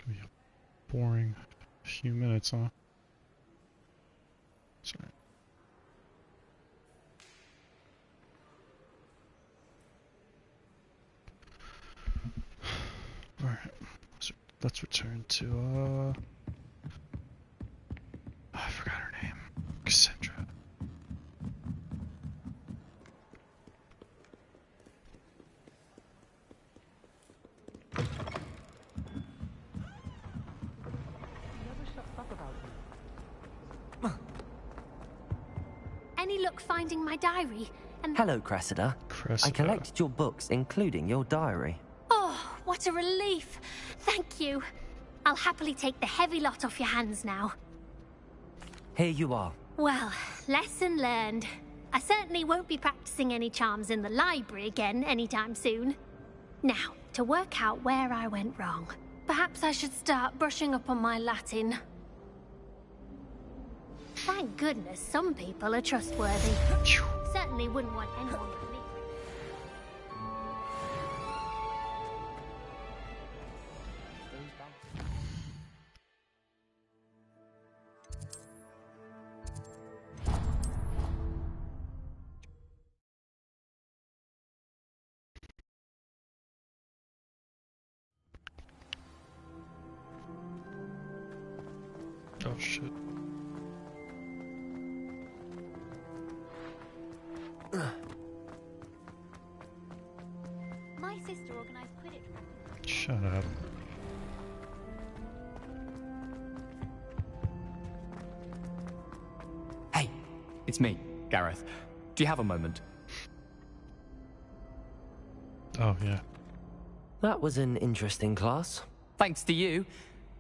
Gonna be a boring few minutes, huh? Sorry. Alright, so let's return to, I forgot her name. Cassandra. Any luck finding my diary? And hello, Cressida. I collected your books, including your diary. oh, what a relief. Thank you. I'll happily take the heavy lot off your hands now. Here you are. Well, lesson learned. I certainly won't be practicing any charms in the library again anytime soon. Now, to work out where I went wrong. Perhaps I should start brushing up on my Latin. Thank goodness some people are trustworthy. Certainly wouldn't want anyone to leave. Oh shit. My sister organized Quidditch. Shut up. Hey, it's me, Gareth. Do you have a moment? Oh yeah. That was an interesting class. Thanks to you.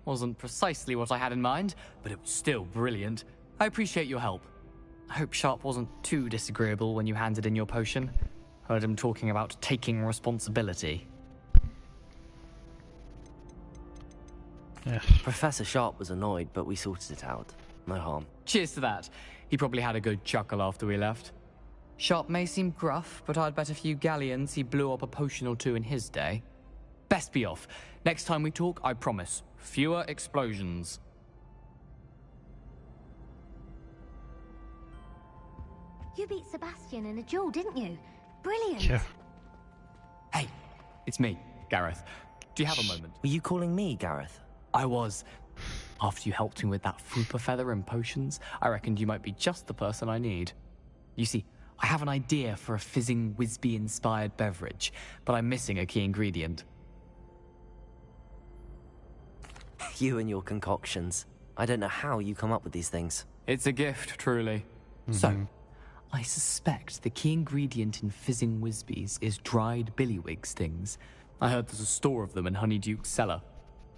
Wasn't precisely what I had in mind, but it was still brilliant. I appreciate your help. I hope Sharp wasn't too disagreeable when you handed in your potion. Heard him talking about taking responsibility. Yeah. Professor Sharp was annoyed, but we sorted it out. No harm. Cheers to that. He probably had a good chuckle after we left. Sharp may seem gruff, but I'd bet a few galleons he blew up a potion or two in his day. Best be off. Next time we talk, I promise, fewer explosions. You beat Sebastian in a duel, didn't you? Brilliant. Yeah. Hey, it's me, Gareth. Do you have a moment? Were you calling me Gareth? I was. After you helped me with that Fooper feather and potions, I reckoned you might be just the person I need. You see, I have an idea for a fizzing Whizbee-inspired beverage, but I'm missing a key ingredient. You and your concoctions. I don't know how you come up with these things. It's a gift, truly. So, I suspect the key ingredient in fizzing Whizbees is dried billywig stings. I heard there's a store of them in Honeyduke's cellar.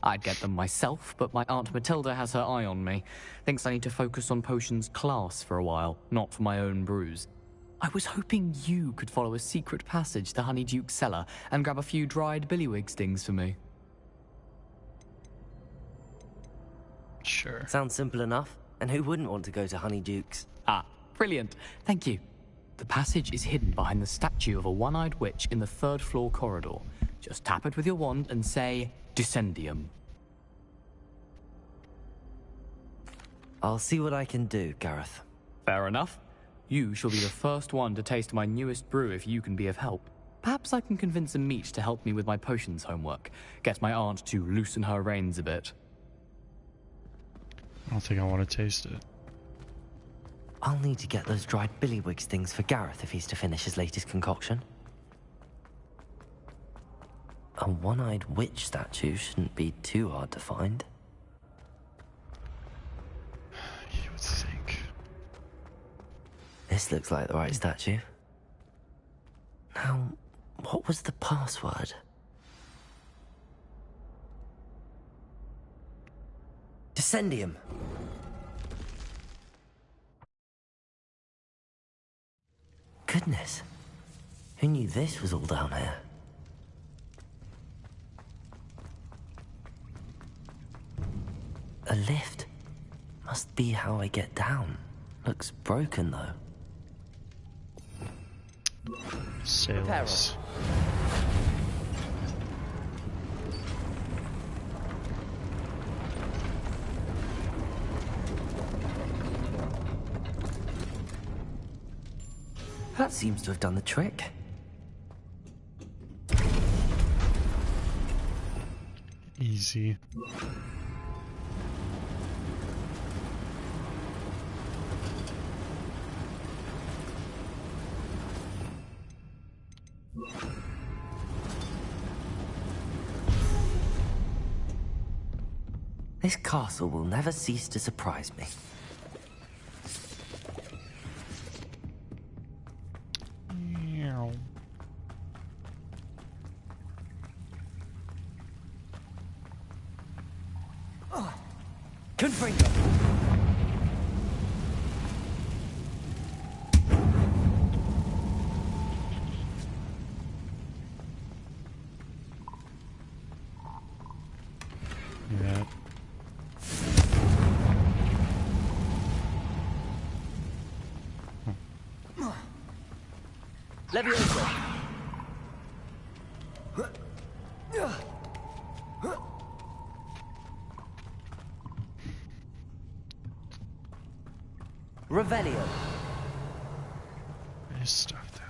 I'd get them myself, but my Aunt Matilda has her eye on me. Thinks I need to focus on potions class for a while, not for my own brews. I was hoping you could follow a secret passage to Honeyduke's cellar and grab a few dried billywig stings for me. Sure. Sounds simple enough. And who wouldn't want to go to Honeyduke's? Ah, brilliant. Thank you. The passage is hidden behind the statue of a one-eyed witch in the 3rd floor corridor. Just tap it with your wand and say, Descendium. I'll see what I can do, Gareth. Fair enough. You shall be the first one to taste my newest brew if you can be of help. Perhaps I can convince a meat to help me with my potions homework. Get my aunt to loosen her reins a bit. I don't think I want to taste it. I'll need to get those dried billywig stings for Gareth if he's to finish his latest concoction. A one-eyed witch statue shouldn't be too hard to find. You would think. This looks like the right statue. Now, what was the password? Descendium. Goodness. Who knew this was all down here? A lift. Must be how I get down. Looks broken, though. Sailors. That seems to have done the trick. Easy. This castle will never cease to surprise me. Meow. Confringo. Yeah. Levioso. Revelio. There's stuff there.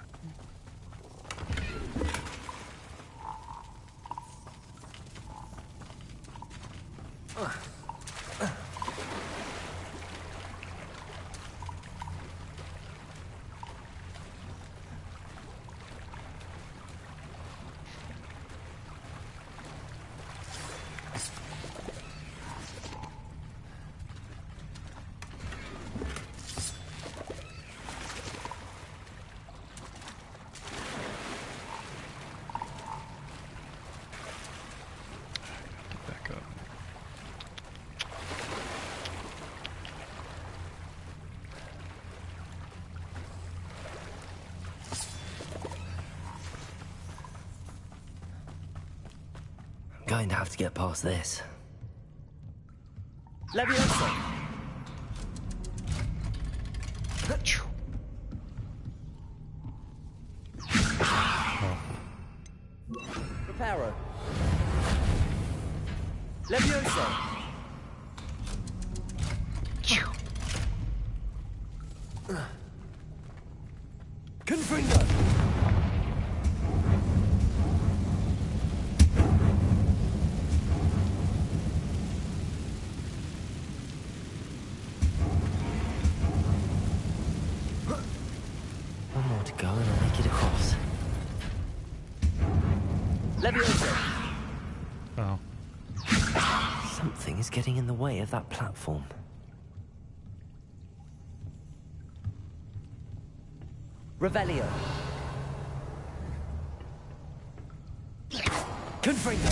Get back up. I'm going to have to get past this. Levioso. Oh. Reparo. Levioso. Confringo. One more to go and I'll make it across. Levioso. Oh. Something is getting in the way of that platform. Revelio. Confringo.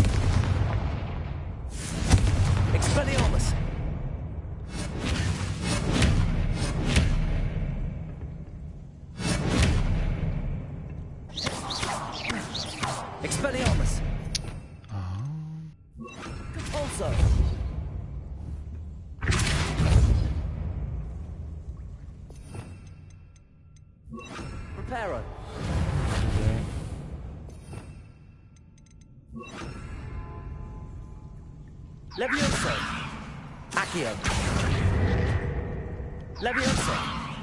Expelliarmus. Expelliarmus. Also. Reparo. Levioso. Accio. Levioso.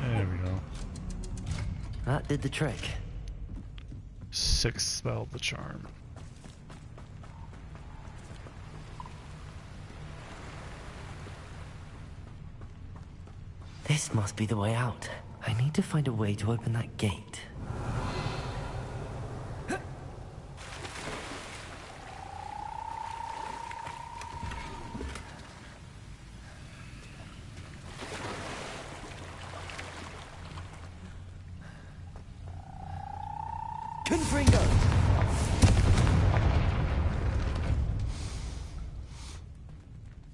There we go. That did the trick. 6 spelled the charm. This must be the way out. I need to find a way to open that gate. Confringo!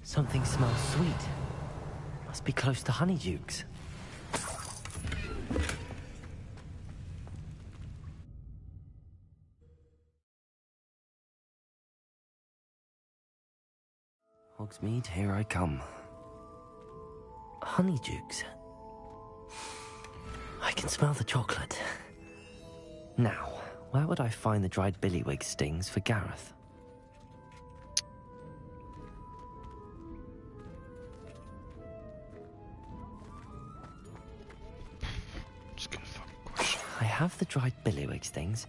Something smells sweet. Must be close to Honeydukes. Hogsmeade, here I come. Honeydukes. I can smell the chocolate. Now, where would I find the dried billywig stings for Gareth? Just good fucking question. I have the dried billywigs things.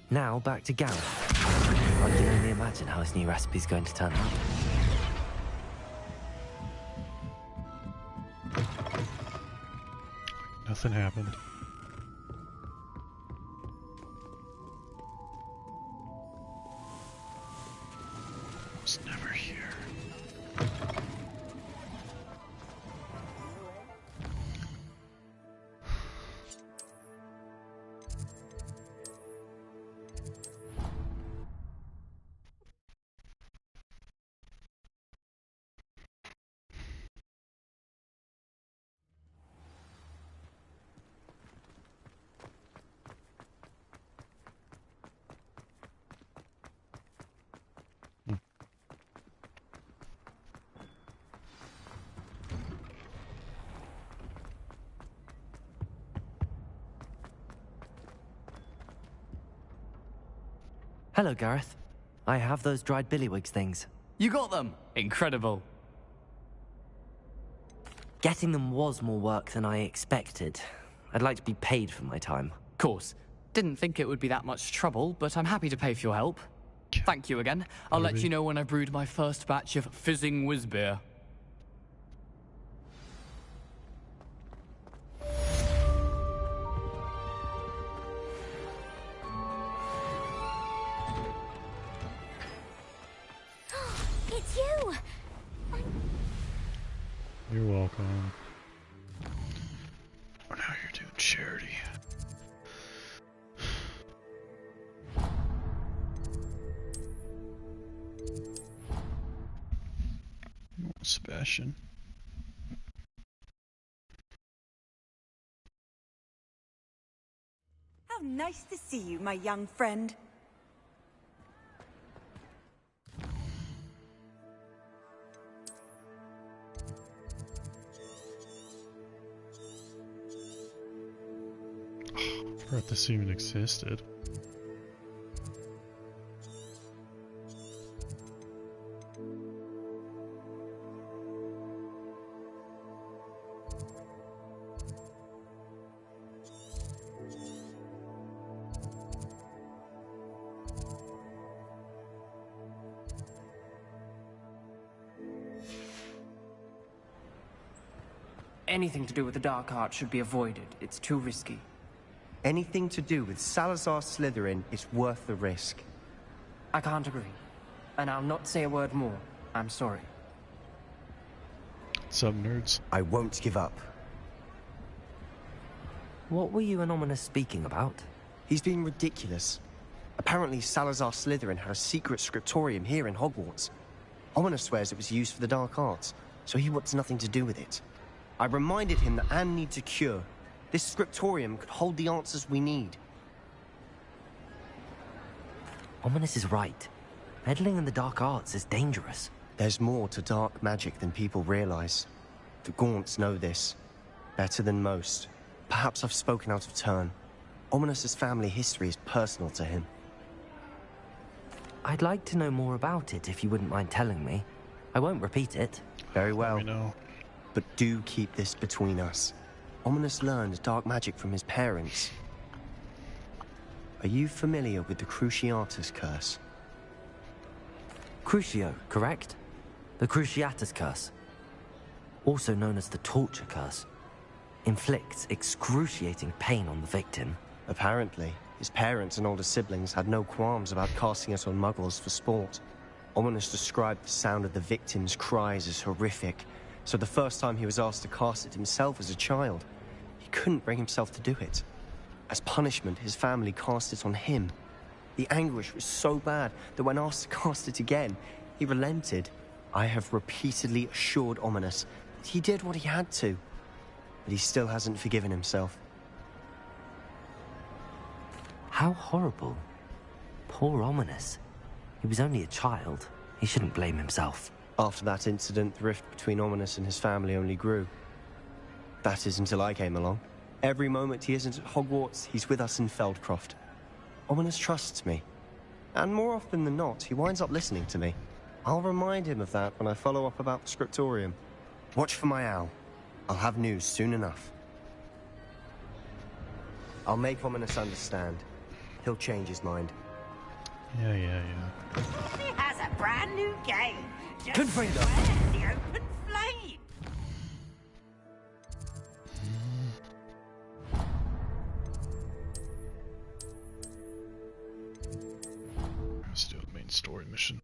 Now back to Gareth. I can only imagine how this new recipe's going to turn out. Nothing happened. I was never here. Hello, Gareth. I have those dried billywigs things. You got them! Incredible. Getting them was more work than I expected. I'd like to be paid for my time. Course. Didn't think it would be that much trouble, but I'm happy to pay for your help. Thank you again. I'll let you know when I brewed my first batch of fizzing whizbeer. It's you! You're welcome. Oh, now you're doing charity. Sebastian. How nice to see you, my young friend. I forgot this even existed. Anything to do with the dark art should be avoided. It's too risky. Anything to do with Salazar Slytherin is worth the risk. I can't agree. And I'll not say a word more. I'm sorry. What's up, nerds? I won't give up. What were you and Ominous speaking about? He's being ridiculous. Apparently Salazar Slytherin had a secret scriptorium here in Hogwarts. Ominous swears it was used for the dark arts, so he wants nothing to do with it. I reminded him that Anne needs a cure. This scriptorium could hold the answers we need. Ominous is right. Meddling in the dark arts is dangerous. There's more to dark magic than people realize. The Gaunts know this. Better than most. Perhaps I've spoken out of turn. Ominous's family history is personal to him. I'd like to know more about it if you wouldn't mind telling me. I won't repeat it. Very well. We know. But do keep this between us. Ominous learned dark magic from his parents. Are you familiar with the Cruciatus Curse? Crucio, correct? The Cruciatus Curse. Also known as the Torture Curse. Inflicts excruciating pain on the victim. Apparently, his parents and older siblings had no qualms about casting it on muggles for sport. Ominous described the sound of the victim's cries as horrific, so the first time he was asked to cast it himself as a child, he couldn't bring himself to do it. As punishment, his family cast it on him. The anguish was so bad that when asked to cast it again, he relented. I have repeatedly assured Ominous that he did what he had to, but he still hasn't forgiven himself. How horrible. Poor Ominous. He was only a child. He shouldn't blame himself. After that incident, the rift between Ominous and his family only grew. That is until I came along. Every moment he isn't at Hogwarts, he's with us in Feldcroft. Ominous trusts me. And more often than not, he winds up listening to me. I'll remind him of that when I follow up about the scriptorium. Watch for my owl. I'll have news soon enough. I'll make Ominous understand. He'll change his mind. Yeah. He has a brand new game. Just Confringo. swear the open flame. Let's do a main story mission.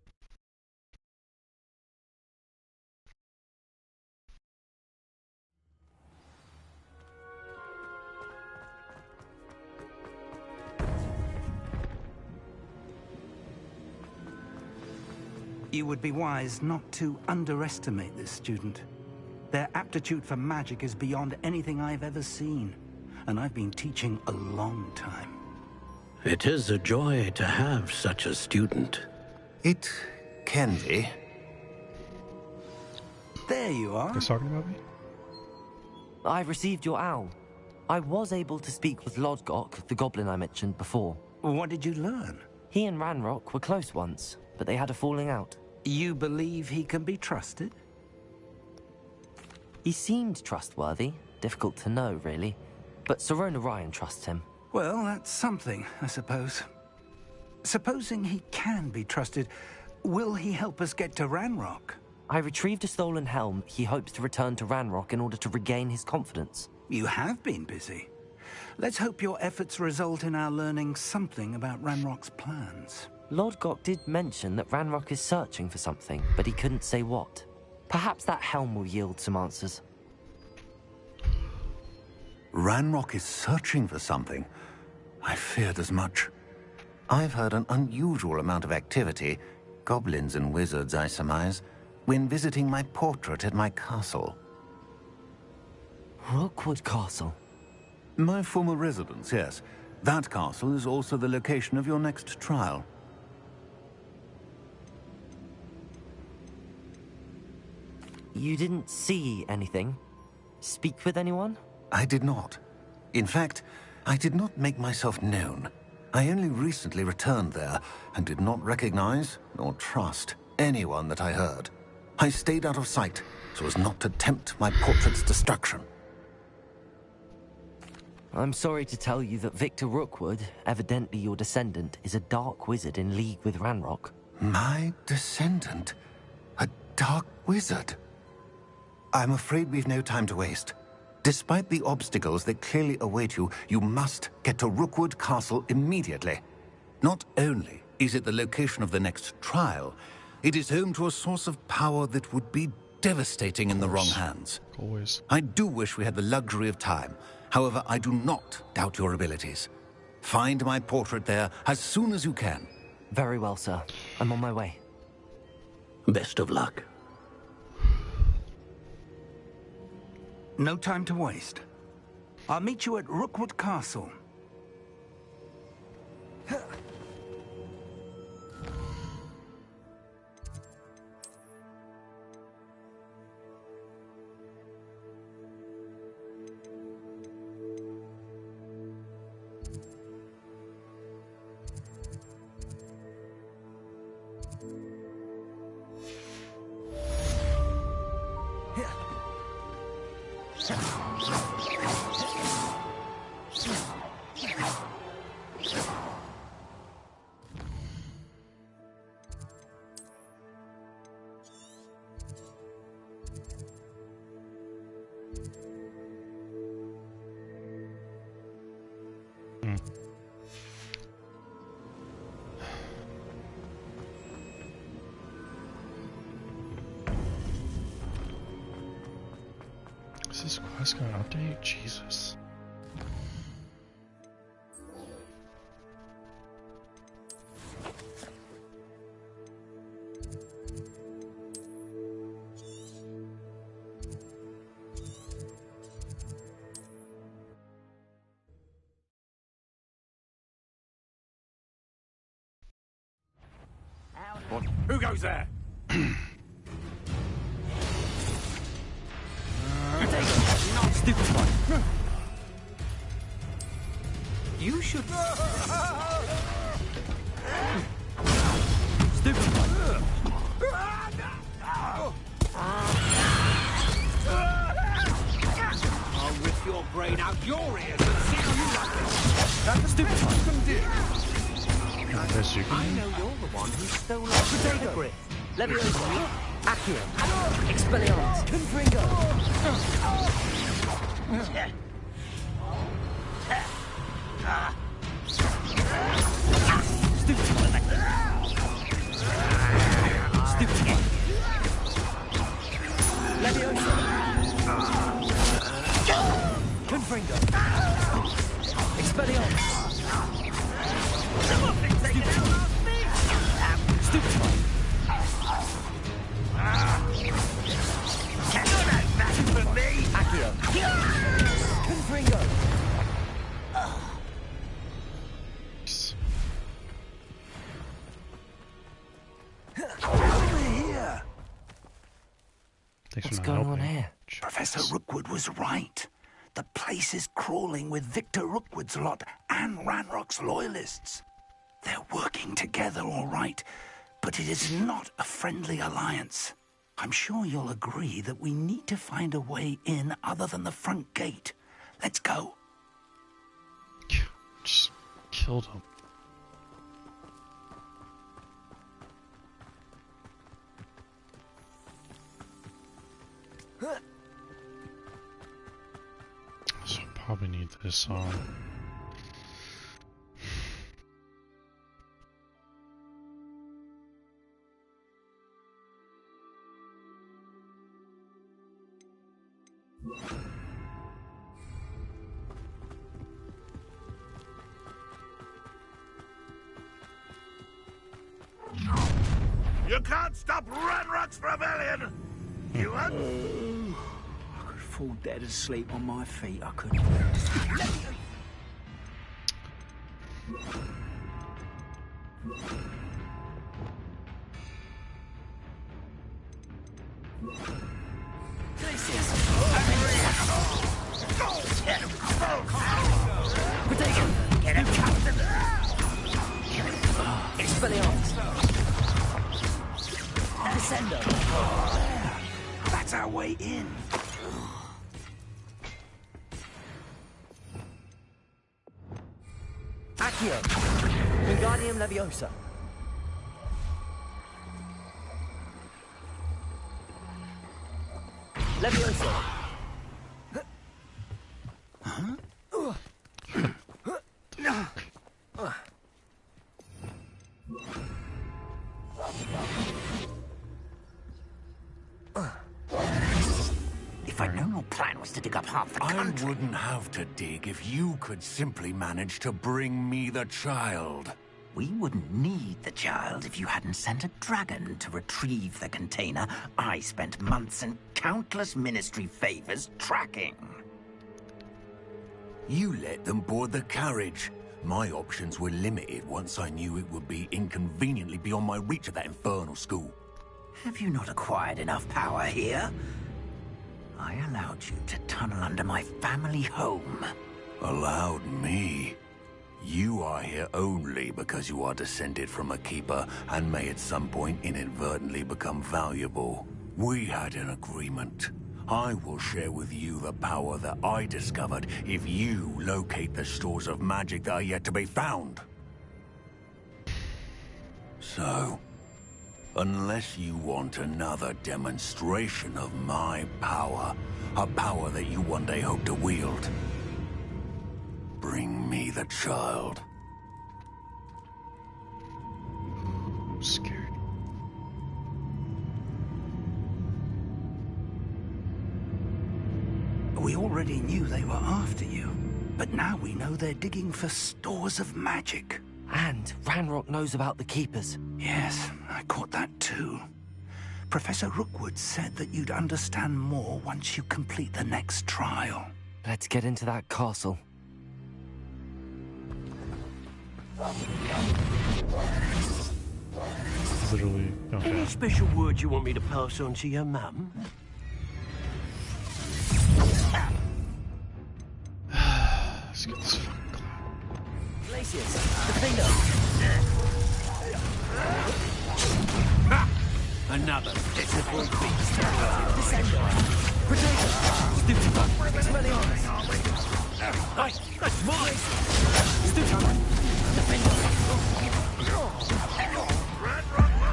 You would be wise not to underestimate this student. Their aptitude for magic is beyond anything I've ever seen, and I've been teaching a long time. It is a joy to have such a student. It can be. There you are. He's talking about me? I received your owl. I was able to speak with Lodgok, the goblin I mentioned before. What did you learn? He and Ranrock were close once, but they had a falling out. You believe he can be trusted? He seemed trustworthy. Difficult to know, really. But Sirona Ryan trusts him. Well, that's something, I suppose. Supposing he can be trusted, will he help us get to Ranrock? I retrieved a stolen helm. He hopes to return to Ranrock in order to regain his confidence. You have been busy. Let's hope your efforts result in our learning something about Ranrock's plans. Lodgok did mention that Ranrock is searching for something, but he couldn't say what. Perhaps that helm will yield some answers. Ranrock is searching for something. I feared as much. I've heard an unusual amount of activity, goblins and wizards, I surmise, when visiting my portrait at my castle. Rookwood Castle? My former residence, yes. That castle is also the location of your next trial. You didn't see anything? Speak with anyone? I did not. In fact, I did not make myself known. I only recently returned there and did not recognize nor trust anyone that I heard. I stayed out of sight so as not to tempt my portrait's destruction. I'm sorry to tell you that Victor Rookwood, evidently your descendant, is a dark wizard in league with Ranrock. My descendant? A dark wizard? I'm afraid we've no time to waste. Despite the obstacles that clearly await you, you must get to Rookwood Castle immediately. Not only is it the location of the next trial, it is home to a source of power that would be devastating in the wrong hands. Always. I do wish we had the luxury of time. However, I do not doubt your abilities. Find my portrait there as soon as you can. Very well, sir. I'm on my way. Best of luck. No time to waste. I'll meet you at Rookwood Castle. Is this quest gonna update? Jesus. Who goes there? Stupid one. You should. Stupid one. I'll rip your brain out your ears and see how you like it. Presto, Potato Grip, Leviosa, Accio, Expelliarmus, Confringo. Leviosa, Confringo, Expelliarmus. Stupefy. For me. Accio. Confringo. Over here. What's going on here? Professor Rookwood was right. The place is crawling with Victor Rookwood's lot and Ranrock's loyalists. They're working together, all right, but it is not a friendly alliance. I'm sure you'll agree that we need to find a way in other than the front gate. Let's go. Just killed him. So I probably need this on. You can't stop Ranrock's rebellion! You I could fall dead asleep on my feet, I could. Get him, Captain! Expelliarmus. Descendo. That's our way in. Accio. Wingardium Leviosa. Leviosa. If I'd known your plan was to dig up half the country... I wouldn't have to dig if you could simply manage to bring me the child. We wouldn't need the child if you hadn't sent a dragon to retrieve the container I spent months and countless ministry favors tracking. You let them board the carriage. My options were limited once I knew it would be inconveniently beyond my reach at that infernal school. Have you not acquired enough power here? I allowed you to tunnel under my family home. Allowed me? You are here only because you are descended from a keeper and may at some point inadvertently become valuable. We had an agreement. I will share with you the power that I discovered if you locate the stores of magic that are yet to be found. So, unless you want another demonstration of my power, a power that you one day hope to wield, bring me the child. I'm scared. We already knew they were after you, but now we know they're digging for stores of magic. And Ranrock knows about the Keepers. Yes, I caught that too. Professor Rookwood said that you'd understand more once you complete the next trial. Let's get into that castle. Literally, okay. Any special words you want me to pass on to your mum? Let's get this fucking clown. Glacius, Defender. Another pitiful beast. Descender. Potato. Stupefy. Expelliarmus. Hey, that's mine! Stupefy. Defender. Ranrock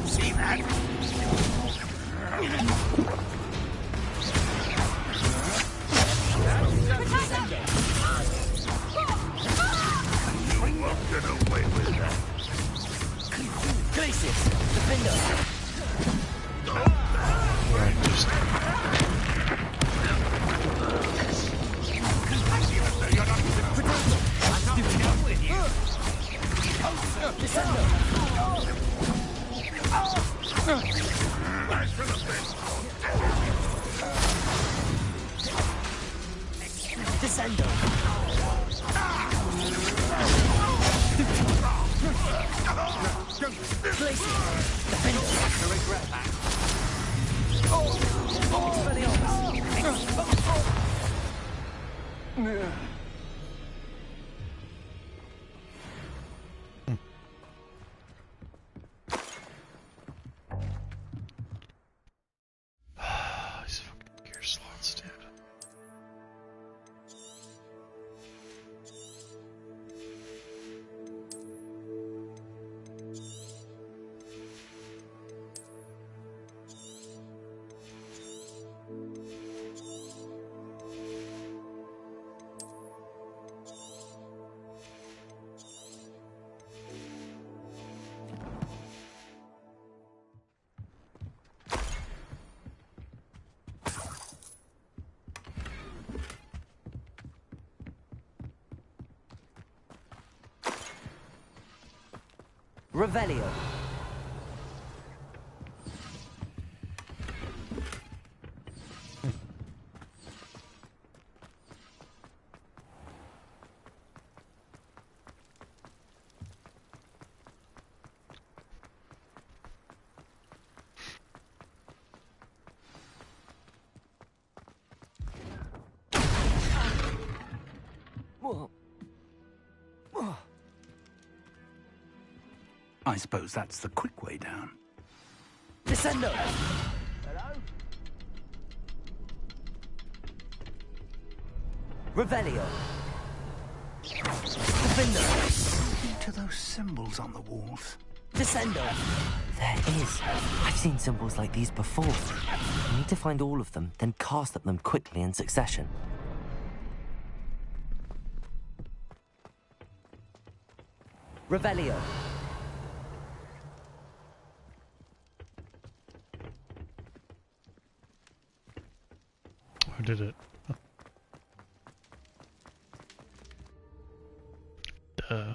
See that? You won't get away with that. Glacius, defender. Right, just... Descendo. Glacius, defender. These fucking gear slots, dude. Revelio. I suppose that's the quick way down. Descendo. Hello? Revelio. Defender. To those symbols on the walls. Descendo. There is. I've seen symbols like these before. I need to find all of them, then cast at them quickly in succession. Revelio. Who did it? Duh.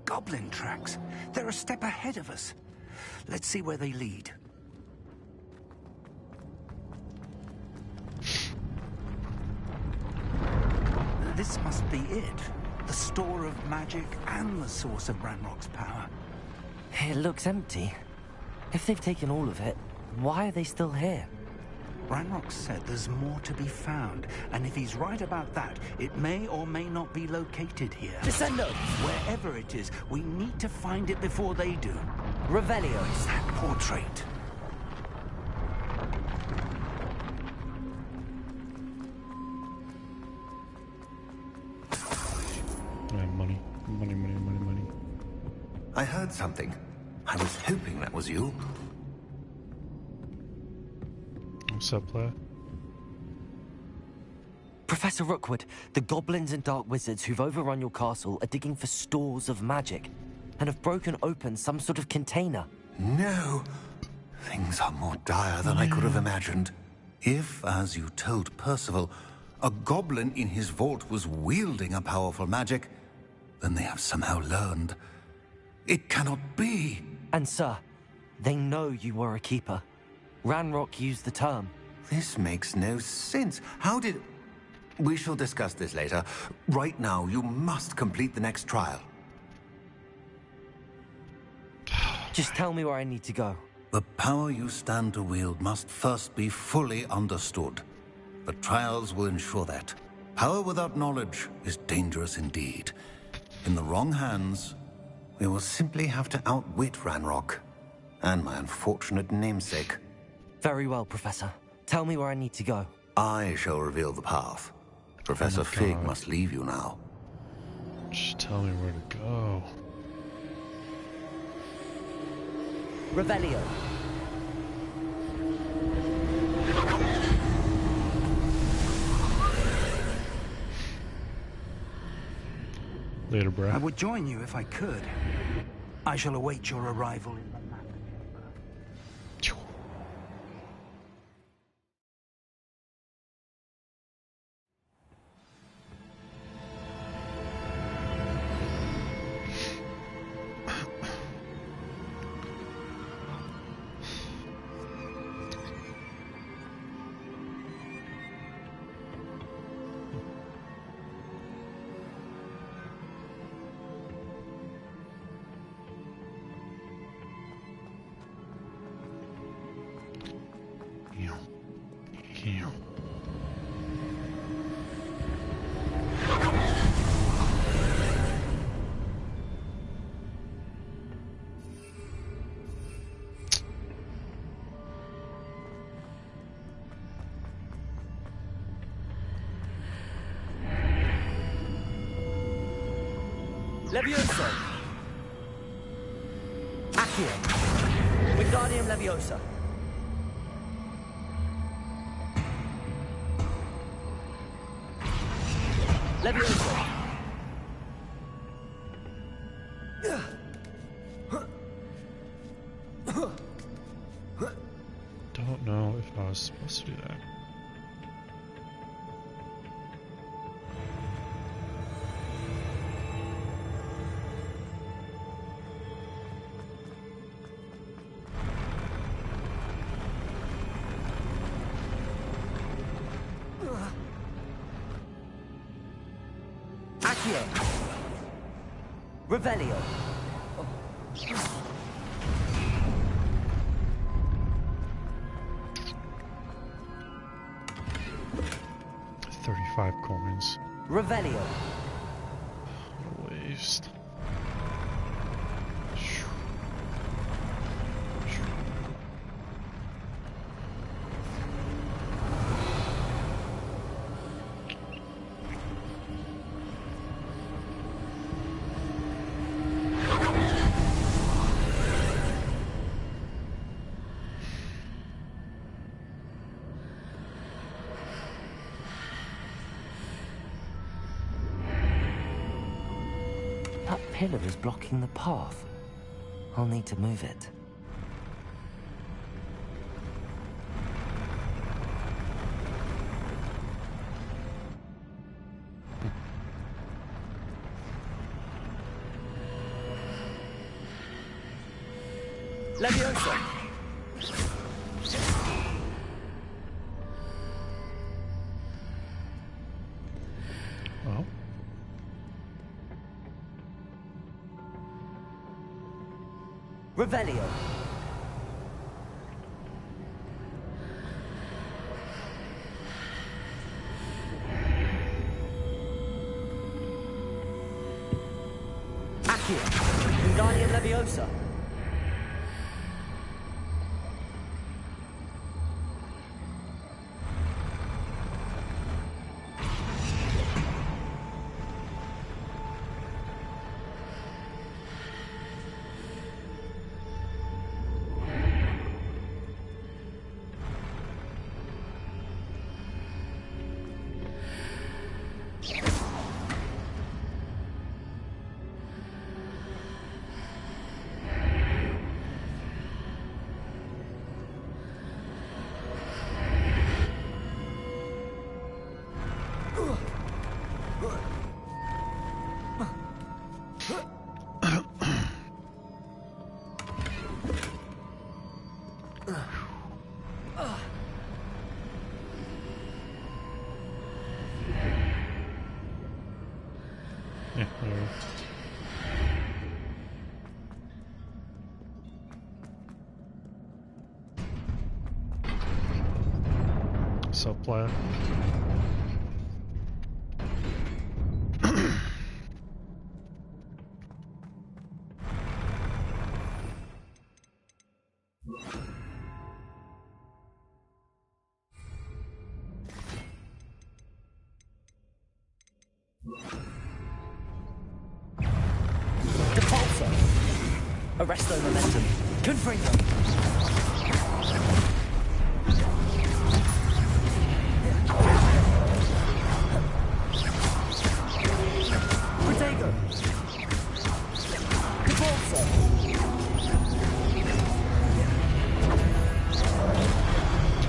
Goblin tracks. They're a step ahead of us. Let's see where they lead. This must be it. The store of magic and the source of Ranrock's power. It looks empty. If they've taken all of it, why are they still here? Ranrock said there's more to be found, and if he's right about that, it may or may not be located here. Descendo! Wherever it is, we need to find it before they do. Revelio. It's that portrait. Money. Money, money, money, money. I heard something. I was hoping that was you. What's up, player? Professor Rookwood, the goblins and dark wizards who've overrun your castle are digging for stores of magic and have broken open some sort of container. No. Things are more dire than I could have imagined. If, as you told Percival, a goblin in his vault was wielding a powerful magic, then they have somehow learned. It cannot be. And sir, they know you were a keeper. Ranrock used the term. This makes no sense. How did... We shall discuss this later. Right now, you must complete the next trial. Just tell me where I need to go. The power you stand to wield must first be fully understood. The trials will ensure that. Power without knowledge is dangerous indeed. In the wrong hands, we will simply have to outwit Ranrock and my unfortunate namesake. Very well, Professor. Tell me where I need to go. I shall reveal the path. Professor Fig must leave you now. Just tell me where to go. Revelio. Later, bruh. I would join you if I could. I shall await your arrival in the map. Levioso. Accio. Wingardium Leviosa. Levioso. Don't know if I was supposed to do that. Accio. Revelio. 35 coins. Revelio. What a waste. That pillar is blocking the path. I'll need to move it. Leviosa! Well. Revelio. Accio. Wingardium Leviosa. Yeah, whatever. Subplat. Arresto momentum. Confringo. Protego. Devolso.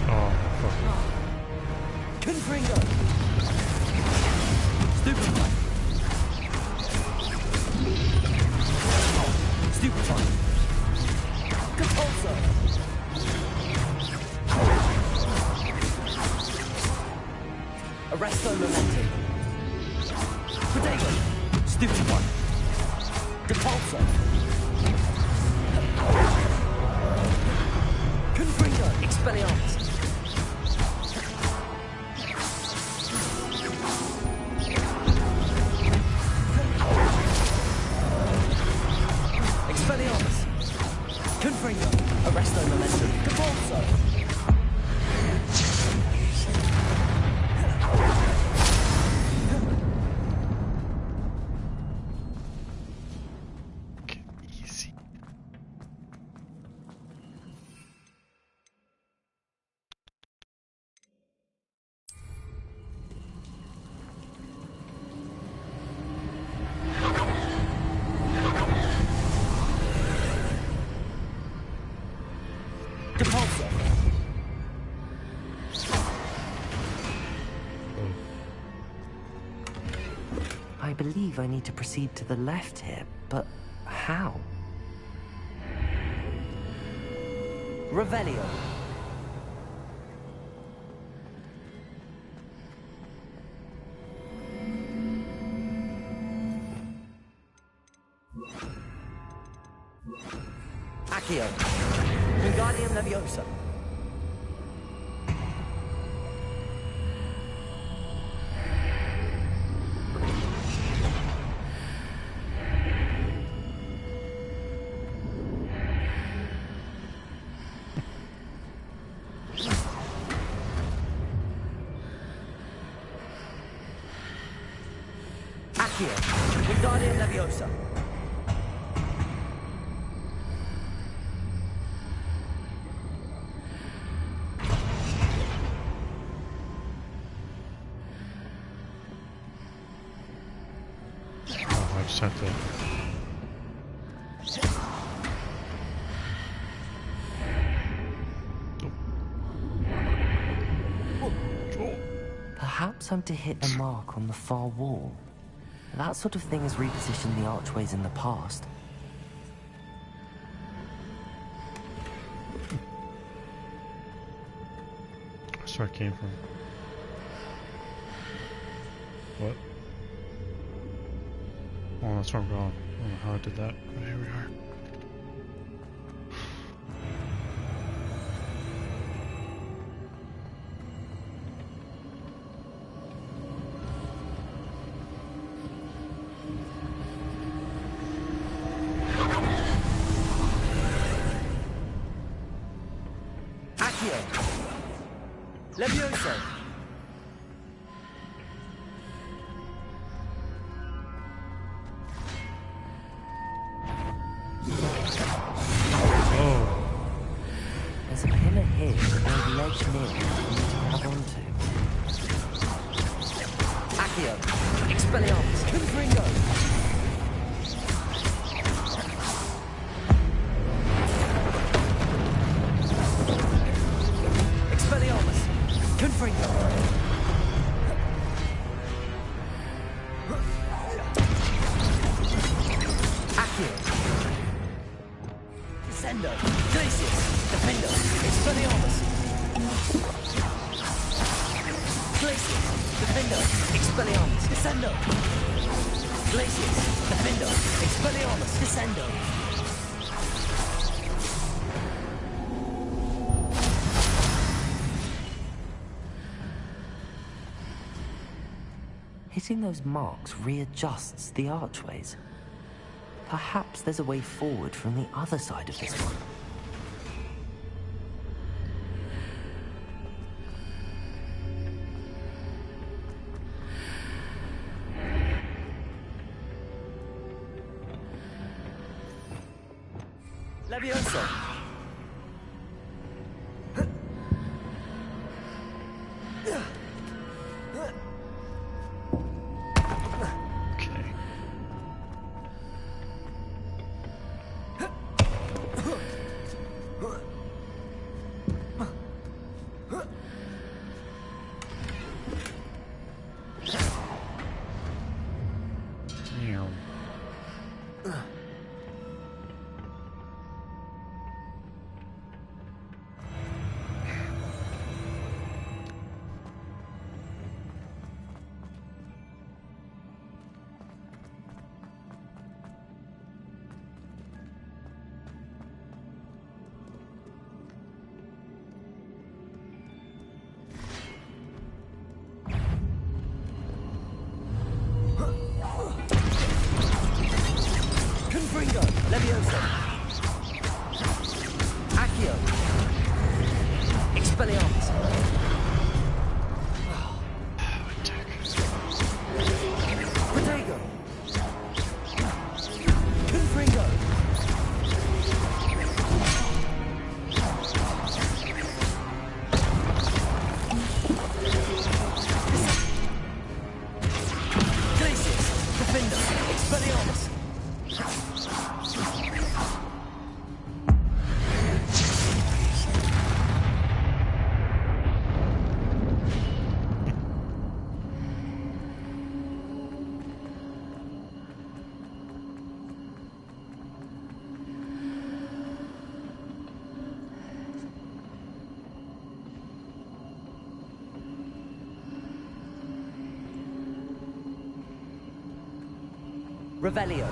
Oh, fuck. Confringo. Stupefy. Stupefy. Compulso. Arresto momentum. Protego. Stupefy. Depulso. Confringo. Expelliarmus. Expelliarmus. Confringo. Arresto momentum. Depulso. Okay, easy. Depulso. I believe I need to proceed to the left here, but how? Revelio. Accio. Wingardium Leviosa. Accio. Wingardium Leviosa. Oh, I just have to. Perhaps I'm to hit a mark on the far wall. That sort of thing has repositioned the archways in the past. That's where I came from. What? Oh, that's where I'm going. I don't know how I did that, but here we are. Accio. Levioso. Oh, There's a pillar here with no ledge near it for me to grab onto. Accio. Expelliarmus. Confringo. Expelliarmus. Confringo. Accio. Descendo. Glacius. Defendo. Expelliarmus. Glacius. Defendo. Expelliarmus. Descendo. Glacius. Defendo. Expelliarmus. Descendo. Hitting those marks readjusts the archways. Perhaps there's a way forward from the other side of this one. Levioso! Okay. Meow. Confringo! Levioso! Accio! Expelliarmus! Protego! Confringo! Glacius! Defender! Expelliarmus! Revelio.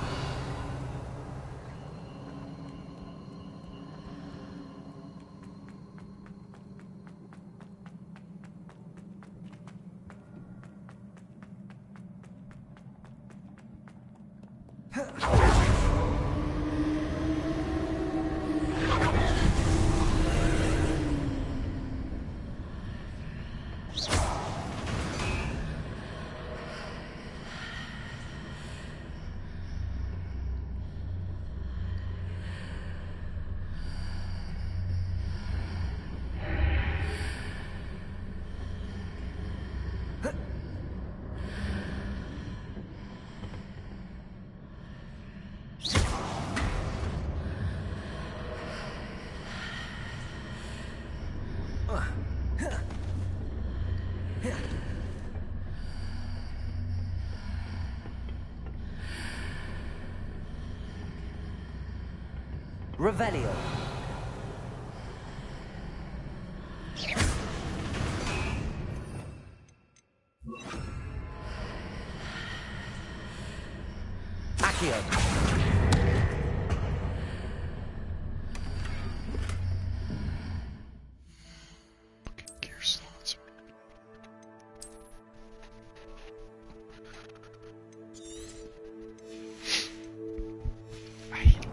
Revelio. Accio. Gear slots. I hate him.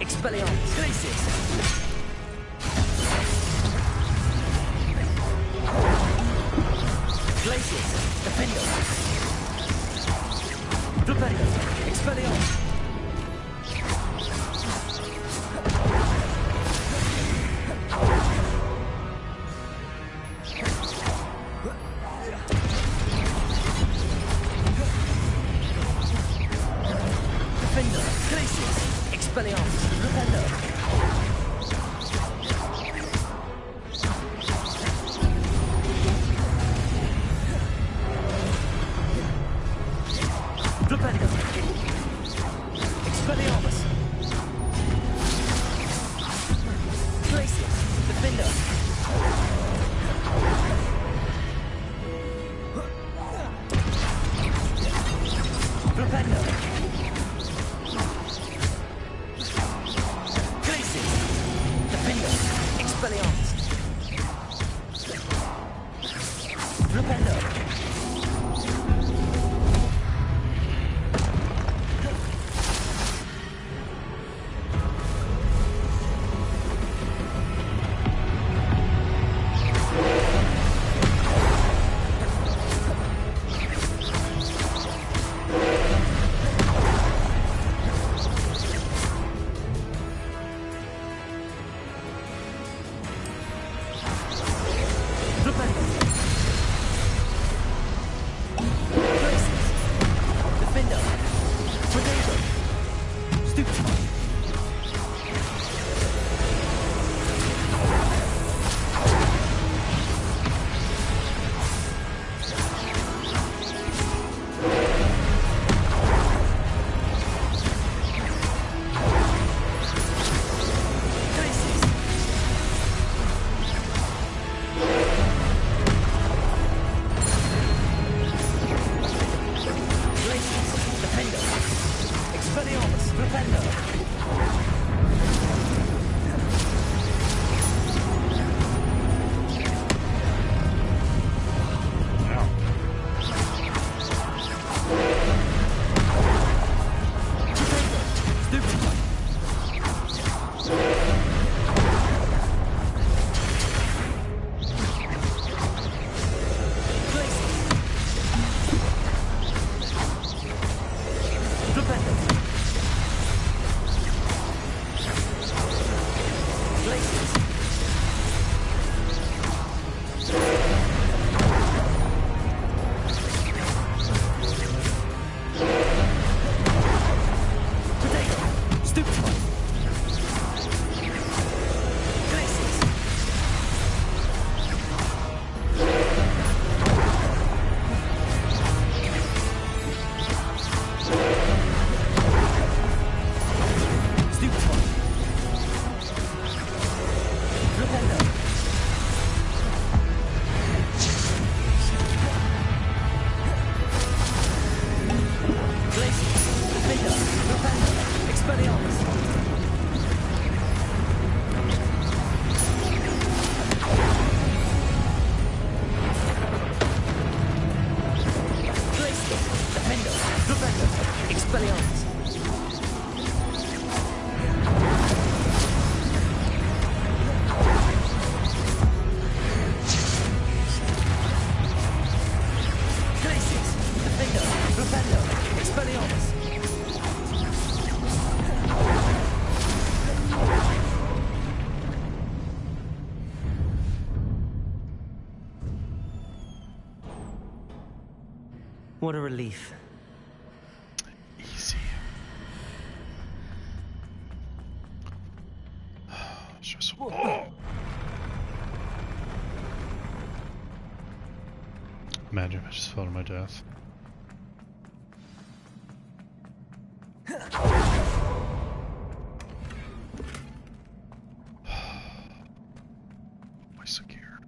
Expelliarmus. Glacius. Glacius. Defender. Flipendo. Expelliarmus. Defender. Glacius. Expelliarmus. Flipendo. Flipendo. Expelliarmus. Glacius. Defender. Flipendo. Glacius. Defender. Expelliarmus. Flipendo. What a relief. Easy. Stressful. Oh! Imagine if I just fell to my death. What's the gear?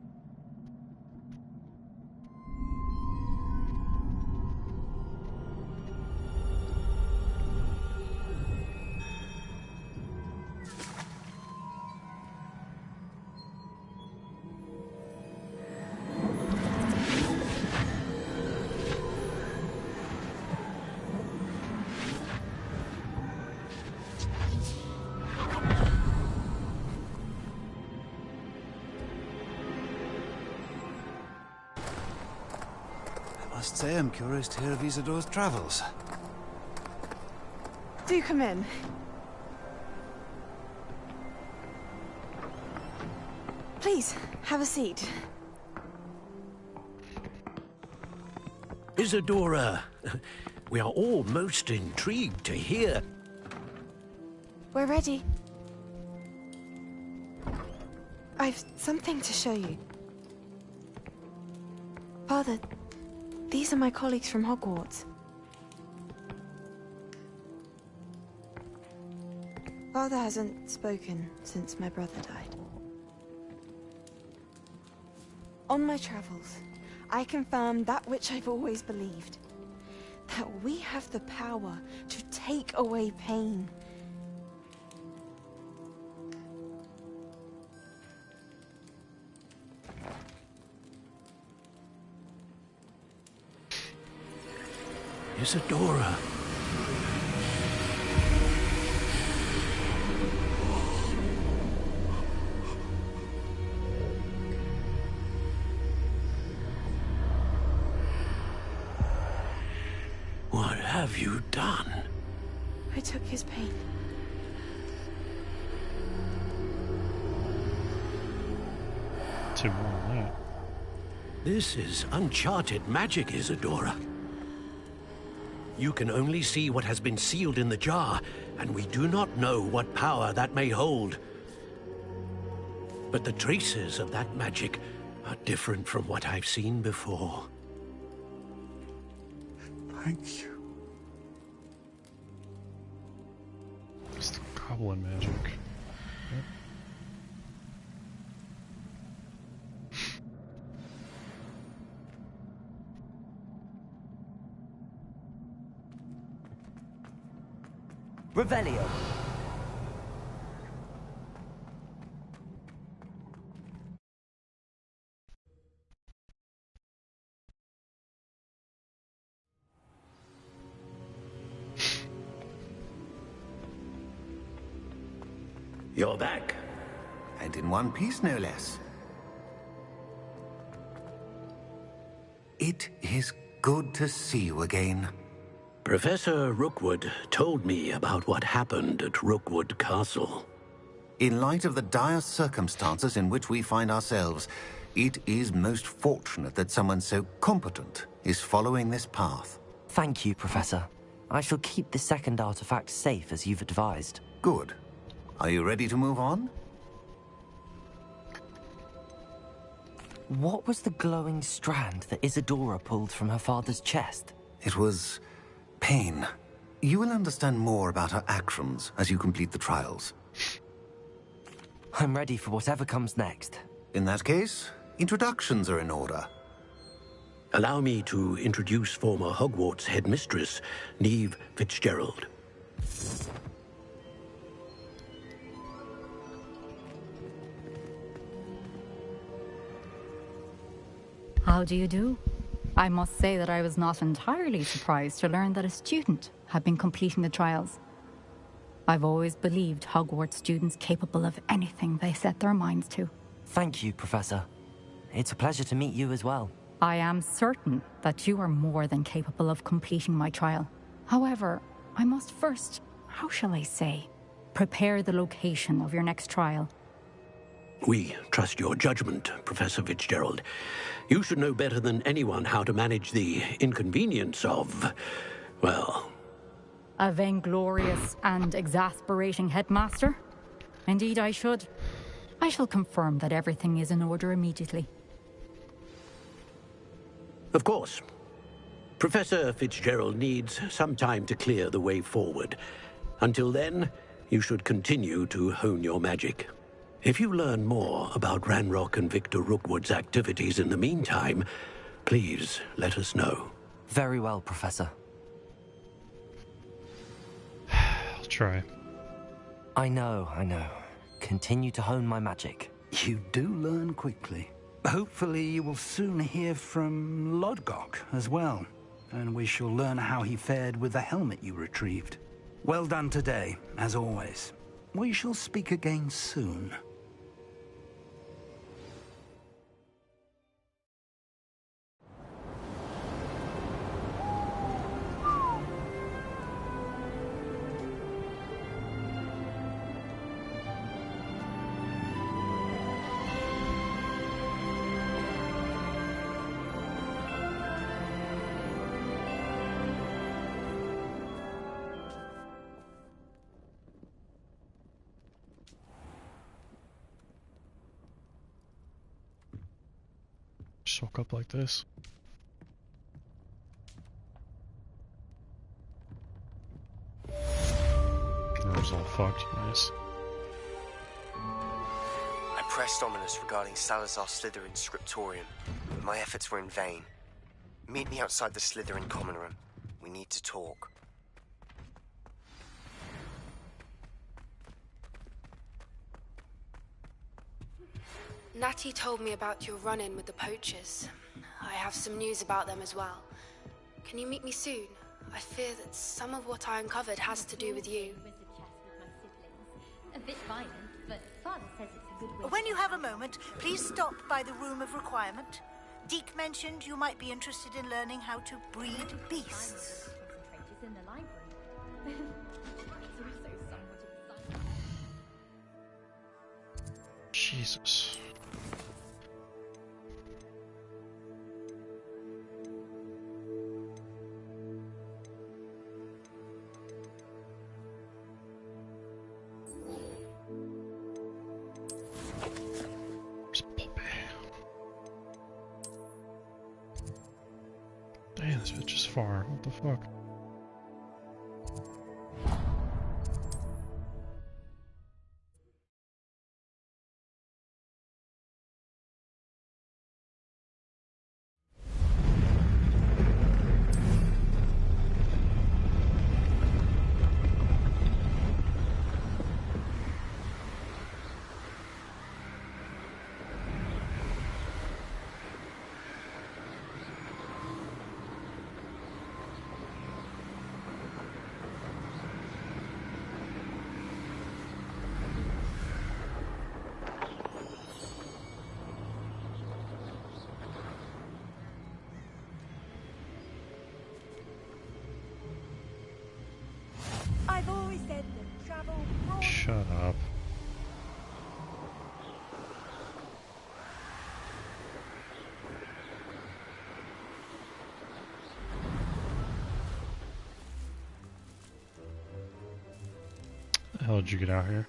must say I'm curious to hear of Isadora's travels. Do come in. Please, have a seat. Isadora, we are all most intrigued to hear. We're ready. I've something to show you. Father, these are my colleagues from Hogwarts. Father hasn't spoken since my brother died. On my travels, I confirmed that which I've always believed. That we have the power to take away pain. Isadora. What have you done? I took his pain. Two more than that. This is uncharted magic, Isadora. You can only see what has been sealed in the jar, and we do not know what power that may hold. But the traces of that magic are different from what I've seen before. Thank you. It's the goblin magic. Yep. Revelio. You're back. And in one piece, no less. It is good to see you again. Professor Rookwood told me about what happened at Rookwood Castle. In light of the dire circumstances in which we find ourselves, it is most fortunate that someone so competent is following this path. Thank you, Professor. I shall keep the second artifact safe as you've advised. Good. Are you ready to move on? What was the glowing strand that Isadora pulled from her father's chest? It was pain. You will understand more about her actions as you complete the trials. I'm ready for whatever comes next. In that case, introductions are in order. Allow me to introduce former Hogwarts headmistress, Neve Fitzgerald. How do you do? I must say that I was not entirely surprised to learn that a student had been completing the trials. I've always believed Hogwarts students capable of anything they set their minds to. Thank you, Professor. It's a pleasure to meet you as well. I am certain that you are more than capable of completing my trial. However, I must first, how shall I say, prepare the location of your next trial. We trust your judgment, Professor Fitzgerald. You should know better than anyone how to manage the inconvenience of, well... A vainglorious and exasperating headmaster? Indeed I should. I shall confirm that everything is in order immediately. Of course. Professor Fitzgerald needs some time to clear the way forward. Until then, you should continue to hone your magic. If you learn more about Ranrock and Victor Rookwood's activities in the meantime, please let us know. Very well, Professor. I'll try. I know. Continue to hone my magic. You do learn quickly. Hopefully you will soon hear from Lodgok as well, and we shall learn how he fared with the helmet you retrieved. Well done today, as always. We shall speak again soon. just woke up like this. That was all fucked. Nice. I pressed Ominous regarding Salazar Slytherin's scriptorium, but my efforts were in vain. Meet me outside the Slytherin common room. We need to talk. Natty told me about your run-in with the poachers. I have some news about them as well. Can you meet me soon? I fear that some of what I uncovered has to do with you. A bit violent, but Father says it's a good way. When you have a moment, please stop by the Room of Requirement. Deke mentioned you might be interested in learning how to breed beasts. In the library. Jesus. Damn, this bitch is far. What the fuck? I've always said that travel broad... Shut up. The hell did you get out here?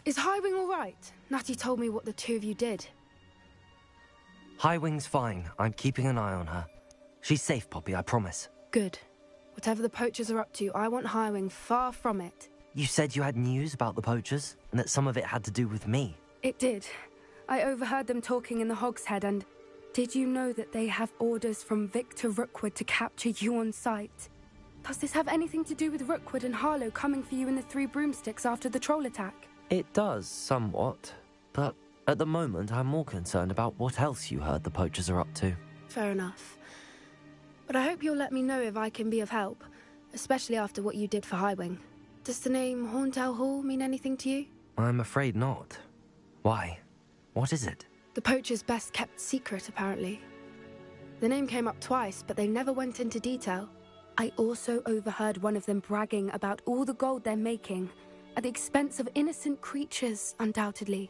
Is Highwing all right? Natty told me what the two of you did. Highwing's fine. I'm keeping an eye on her. She's safe, Poppy, I promise. Good. Whatever the poachers are up to, I want Highwing far from it. You said you had news about the poachers, and that some of it had to do with me. It did. I overheard them talking in the Hogshead, and did you know that they have orders from Victor Rookwood to capture you on sight? Does this have anything to do with Rookwood and Harlow coming for you in the Three Broomsticks after the troll attack? It does, somewhat. But at the moment, I'm more concerned about what else you heard the poachers are up to. Fair enough. But I hope you'll let me know if I can be of help, especially after what you did for Highwing. Does the name Horntail Hall mean anything to you? I'm afraid not. Why? What is it? The poachers' best kept secret, apparently. The name came up twice, but they never went into detail. I also overheard one of them bragging about all the gold they're making, at the expense of innocent creatures, undoubtedly.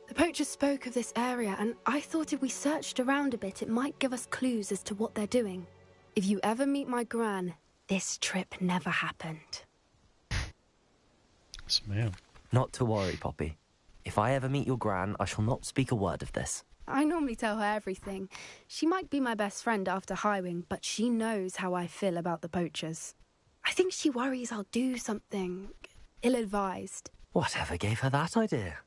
The poachers spoke of this area, and I thought if we searched around a bit, it might give us clues as to what they're doing. If you ever meet my gran, this trip never happened. Yes, ma'am. Not to worry, Poppy. If I ever meet your gran, I shall not speak a word of this. I normally tell her everything. She might be my best friend after Highwing, but she knows how I feel about the poachers. I think she worries I'll do something ill-advised. Whatever gave her that idea?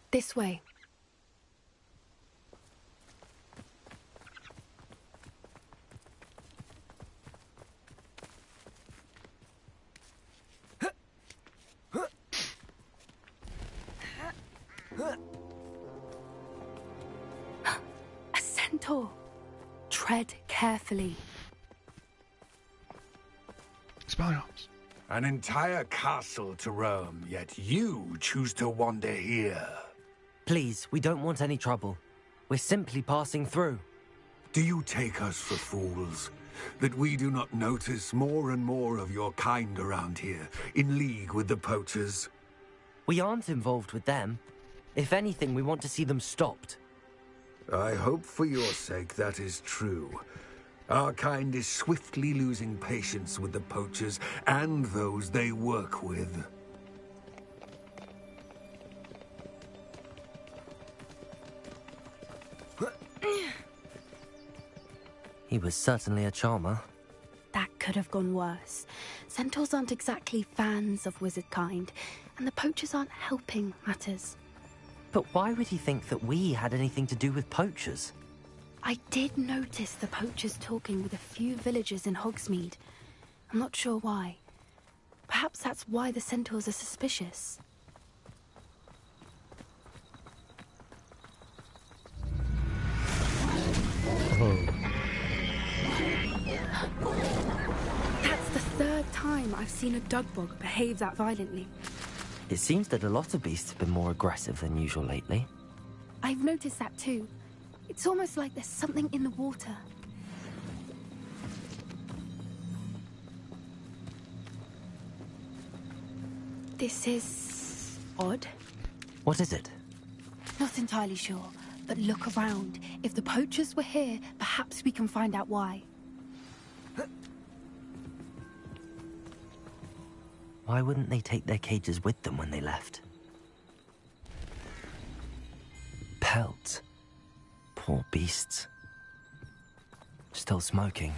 This way. A centaur. Tread carefully. Expelliarmus. An entire castle to roam, yet you choose to wander here. Please, we don't want any trouble. We're simply passing through. Do you take us for fools? That we do not notice more and more of your kind around here, in league with the poachers? We aren't involved with them. If anything, we want to see them stopped. I hope for your sake that is true. Our kind is swiftly losing patience with the poachers and those they work with. He was certainly a charmer. That could have gone worse. Centaurs aren't exactly fans of wizard kind, and the poachers aren't helping matters. But why would he think that we had anything to do with poachers? I did notice the poachers talking with a few villagers in Hogsmeade. I'm not sure why. Perhaps that's why the centaurs are suspicious. That's the third time I've seen a dugbog behave that violently. It seems that a lot of beasts have been more aggressive than usual lately. I've noticed that too. It's almost like there's something in the water. This is odd. What is it? Not entirely sure, but look around. If the poachers were here, perhaps we can find out why. Why wouldn't they take their cages with them when they left? Pelts. Poor beasts. Still smoking.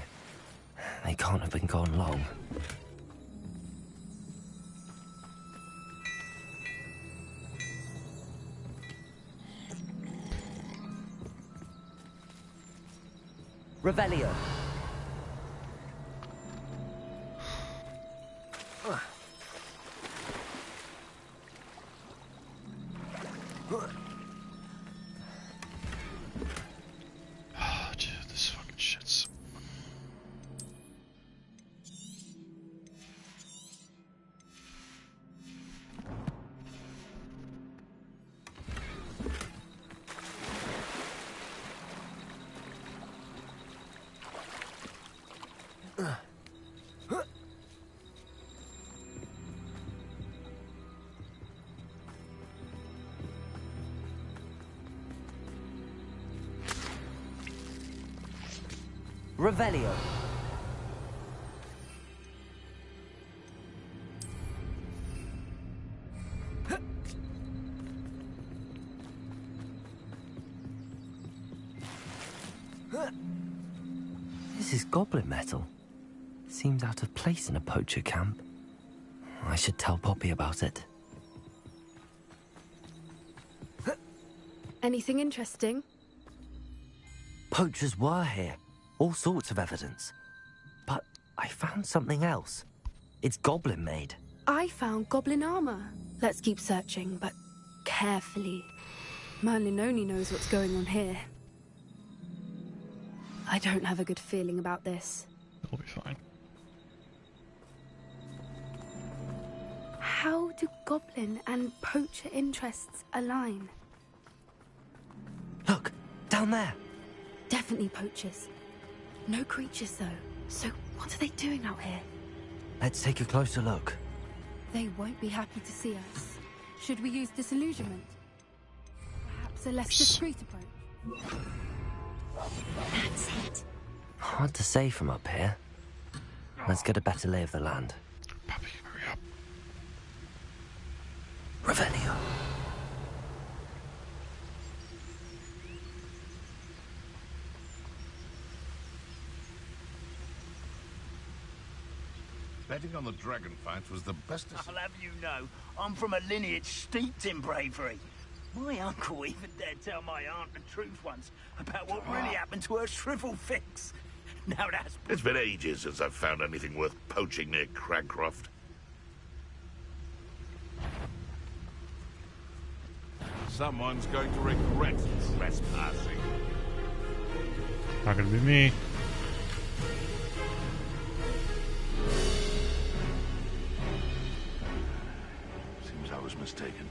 They can't have been gone long. Revelio. Oh, dude, this fucking shit's... Revelio. This is goblin metal. Seems out of place in a poacher camp. I should tell Poppy about it. Anything interesting? Poachers were here. All sorts of evidence. But I found something else. It's goblin made. I found goblin armor. Let's keep searching, but carefully. Merlin only knows what's going on here. I don't have a good feeling about this. It'll be fine. How do goblin and poacher interests align? Look, down there. Definitely poachers. No creatures, though. So what are they doing out here? Let's take a closer look. They won't be happy to see us. Should we use disillusionment? Perhaps a less discreet approach? That's it. Hard to say from up here. Let's get a better lay of the land. Puppy, hurry up. Revelio. Betting on the dragon fight was the best... I'll have you know, I'm from a lineage steeped in bravery. My uncle even dared tell my aunt the truth once about what really happened to her shrivel fix. Now that's... It's been ages since I've found anything worth poaching near Cragcroft. Someone's going to regret trespassing. Not gonna be me. Seems I was mistaken.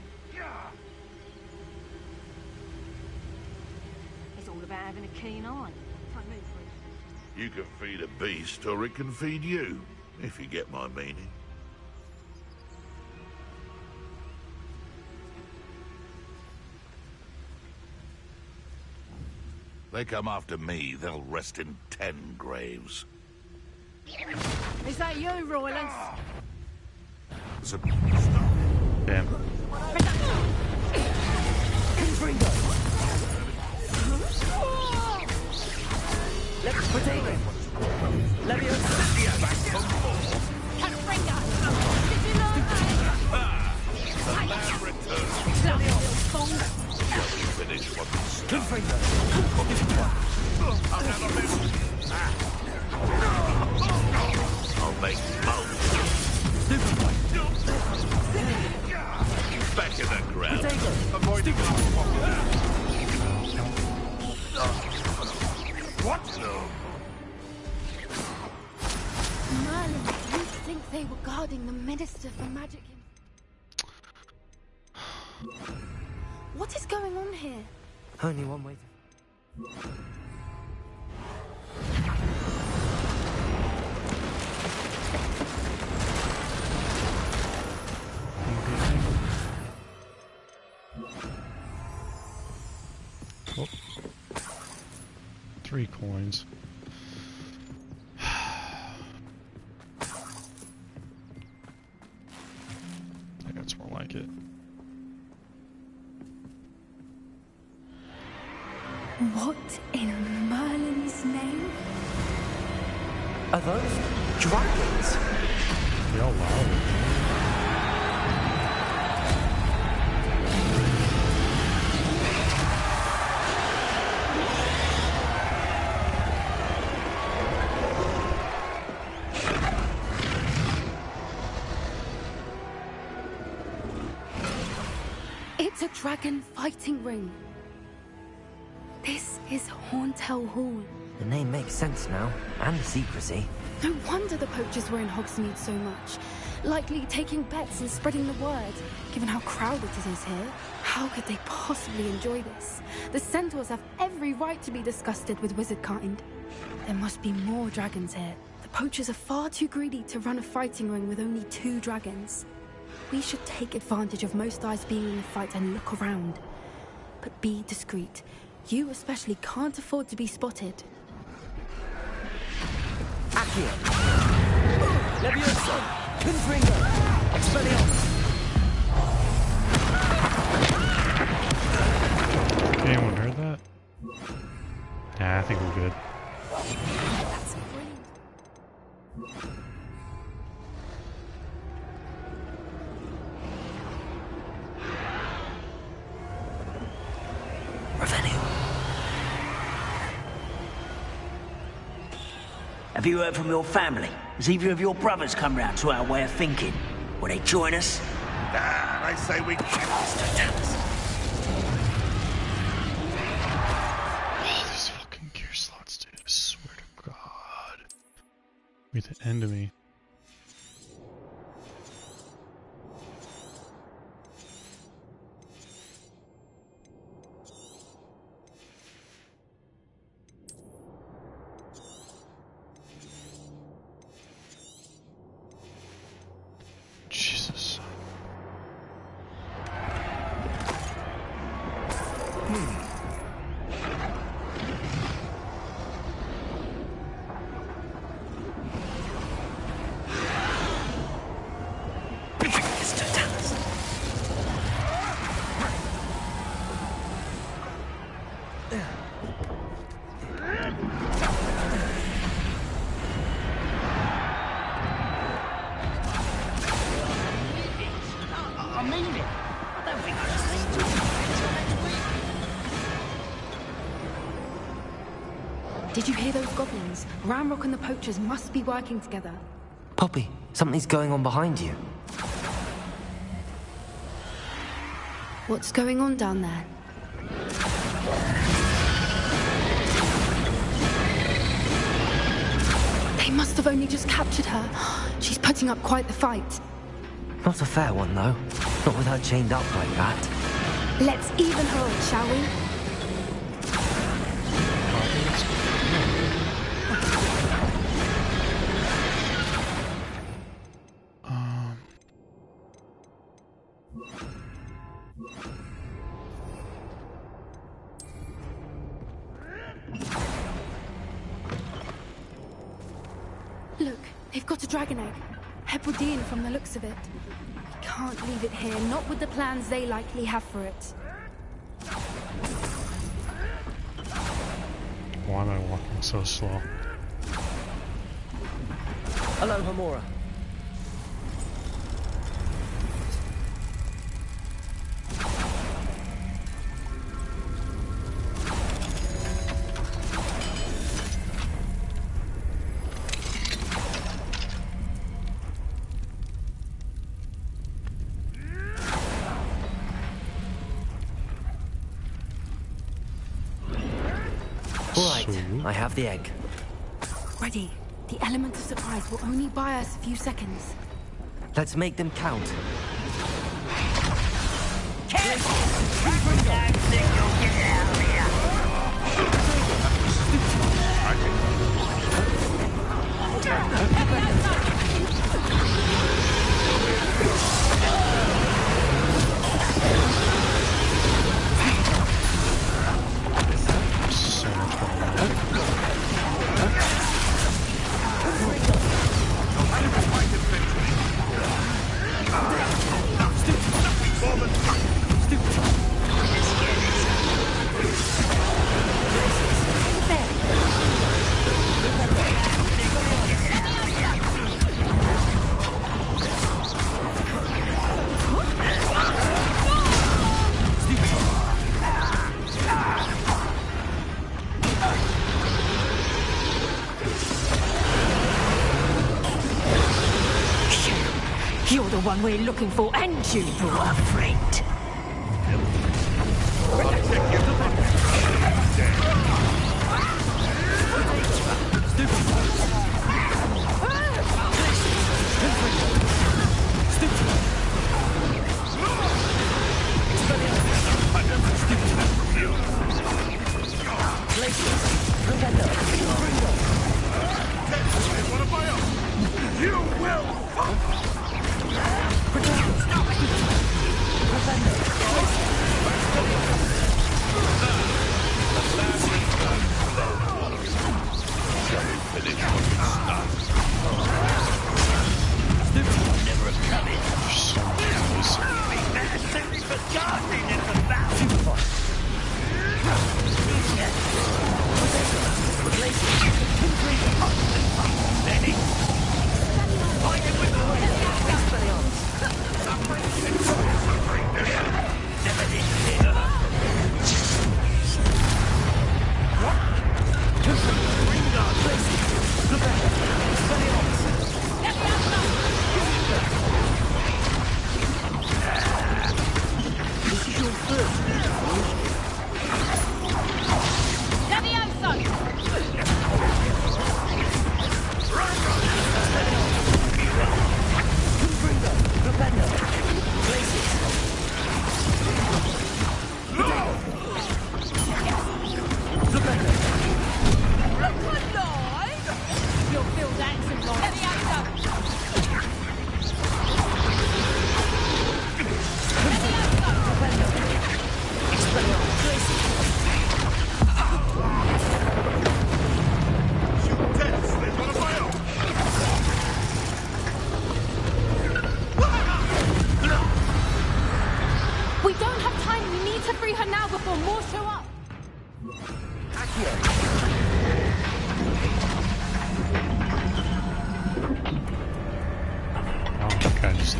It's all about having a keen eye. You can feed a beast, or it can feed you, if you get my meaning. They come after me, they'll rest in 10 graves. Is that you, Roylance? Stop. Damn. I'll make most. Back in the ground. Avoiding what? No. Merlin, you think they were guarding the Minister for Magic? What is going on here? Only one way. Oh. 3 coins. I think that's more like it. What in Merlin's name? Are those dragons? They all loud. It's a dragon fighting ring. This is Hauntel Hall. The name makes sense now, and the secrecy. No wonder the poachers were in Hogsmeade so much. Likely taking bets and spreading the word, given how crowded it is here. How could they possibly enjoy this? The centaurs have every right to be disgusted with wizardkind. There must be more dragons here. The poachers are far too greedy to run a fighting ring with only 2 dragons. We should take advantage of most eyes being in the fight and look around. But be discreet. You especially can't afford to be spotted. Accio! Levioso! Confringo! Expelliarmus! Anyone heard that? Yeah, I think we're good. That's brilliant. Have you heard from your family? Has either of your brothers come round to our way of thinking? Will they join us? Ah, I say we can't. Oh, these fucking gear slots, dude. I swear to God. Be the end of me. Jesus. I mean it. I don't think I just need to. Did you hear those goblins? Ramrock and the poachers must be working together. Poppy, something's going on behind you. What's going on down there? They must have only just captured her. She's putting up quite the fight. Not a fair one, though. Not with her chained up like that. Let's even her up, shall we? Look, they've got a dragon egg. Hebridean from the looks of it. We can't leave it here, not with the plans they likely have for it. Why am I walking so slow? Hello, Homura. I have the egg. Ready. The element of surprise will only buy us a few seconds. Let's make them count. You're the one we're looking for, and you brought a friend.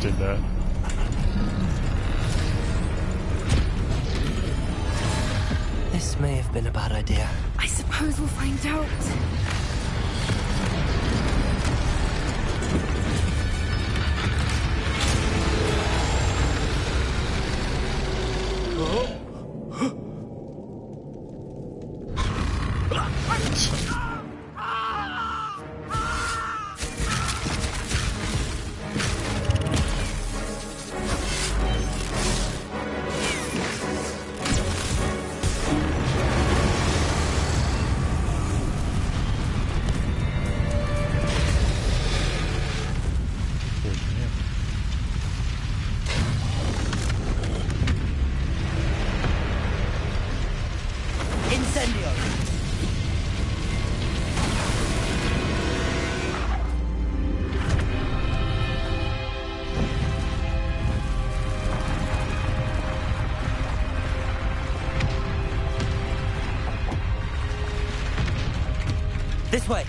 Did that. This may have been a bad idea. I suppose we'll find out. This way!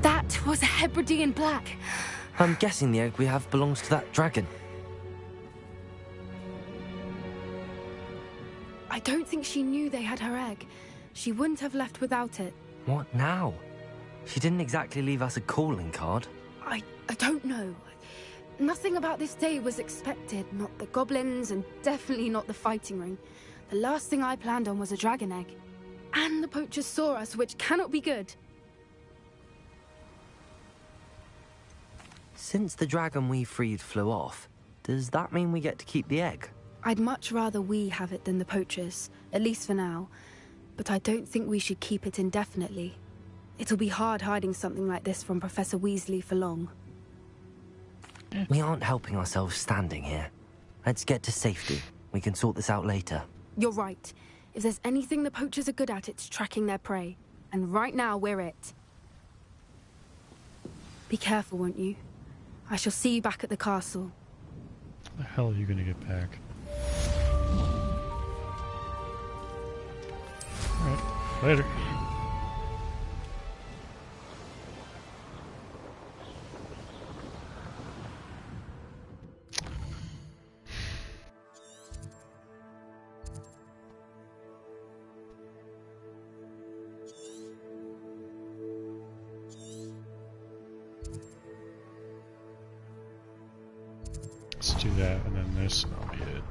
That was a Hebridean black. I'm guessing the egg we have belongs to that dragon. I don't think she knew they had her egg. She wouldn't have left without it. What now? She didn't exactly leave us a calling card. I don't know. Nothing about this day was expected. Not the goblins, and definitely not the fighting ring. The last thing I planned on was a dragon egg. And the poachers saw us, which cannot be good. Since the dragon we freed flew off, does that mean we get to keep the egg? I'd much rather we have it than the poachers, at least for now. But I don't think we should keep it indefinitely. It'll be hard hiding something like this from Professor Weasley for long. We aren't helping ourselves standing here. Let's get to safety. We can sort this out later. You're right. If there's anything the poachers are good at, it's tracking their prey. And right now, we're it. Be careful, won't you? I shall see you back at the castle. How the hell are you gonna get back? Alright, later. Let's do that, and then this, and that'll be it.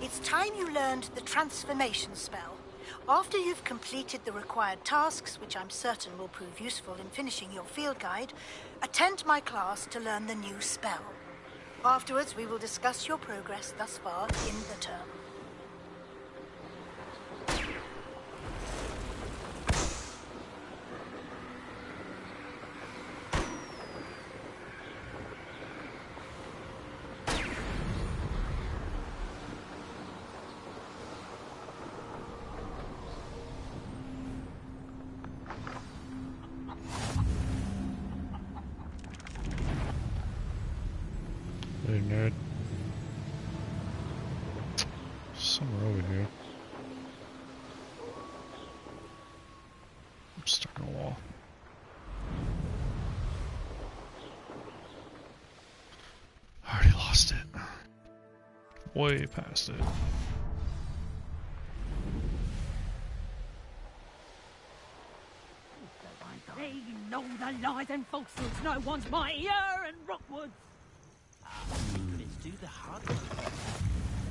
It's time you learned the transformation spell. After you've completed the required tasks, which I'm certain will prove useful in finishing your field guide, attend my class to learn the new spell. Afterwards, we will discuss your progress thus far in the term. Hey, nerd. Somewhere over here. I'm stuck in a wall. I already lost it. Way past it. They know the lies and falsehoods no one's mightier in Rookwood.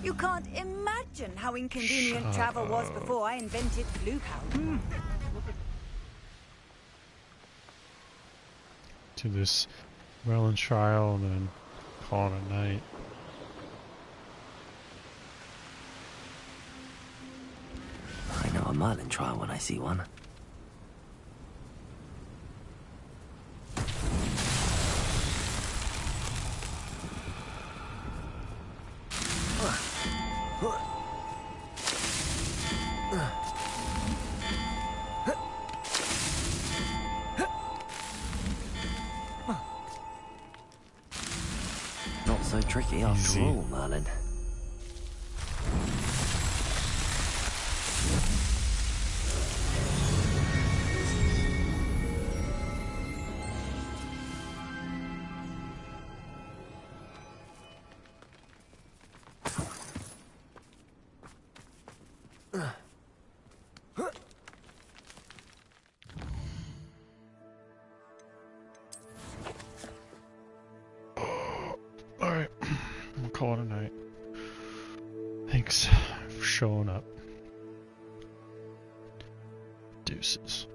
You can't imagine how inconvenient Shut travel was up. before I invented flu powder. To this Merlin trial and then call it a night. I know a Merlin trial when I see one. Not so tricky after all, Merlin. Alright, we'll call it a night. Thanks for showing up. Deuces.